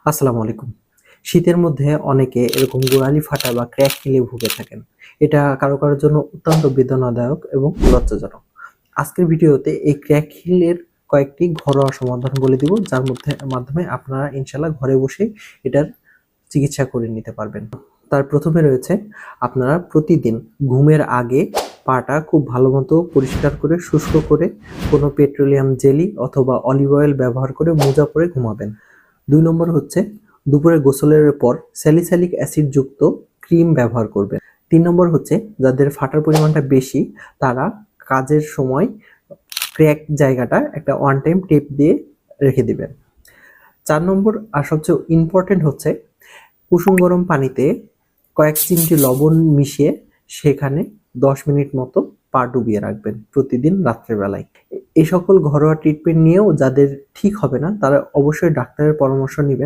আসসালামু আলাইকুম। শীতের মধ্যে অনেকে এরকম গোড়ালি ফাটা বা ক্র্যাক হিলে ভুগে থাকেন। এটা কারো জন্য অত্যন্ত বেদনাদায়ক এবং লজ্জাজনক। আজকের ভিডিওতে এই ক্র্যাক হিলের কয়েকটি ঘরোয়া সমাধান বলে দিব, যার মাধ্যমে আপনারা ইনশাআল্লাহ ঘরে বসেই এটার চিকিৎসা করে নিতে পারবেন। তার প্রথমে রয়েছে আপনারা প্রতিদিন ঘুমের আগে পাটা খুব ভালোমতো পরিষ্কার করে শুষ্ক করে কোনো পেট্রোলিয়াম জেলি অথবা অলিভ অয়েল ব্যবহার করে মোজা পরে ঘুমাবেন। ২ নম্বর হচ্ছে দুপুরে গোসলের পর স্যালিসাইলিক অ্যাসিড যুক্ত ক্রিম ব্যবহার করবেন। ৩ নম্বর হচ্ছে যাদের ফাটার পরিমাণটা বেশি তারা কাজের সময় ক্র্যাক জায়গাটা একটা ওয়ান টাইম টেপ দিয়ে রেখে দিবেন। ৪ নম্বর আর সবচেয়ে ইম্পর্টেন্ট হচ্ছে কুসুম গরম পানিতে কয়েক চিমটি লবণ মিশিয়ে সেখানে ১০ মিনিট মতো পা ডুবিয়ে রাখবেন প্রতিদিন রাত্রের বেলায়। এই সকল ঘরোয়া ট্রিটমেন্ট নিয়েও যাদের ঠিক হবে না তারা অবশ্যই ডাক্তারের পরামর্শ নিবেন।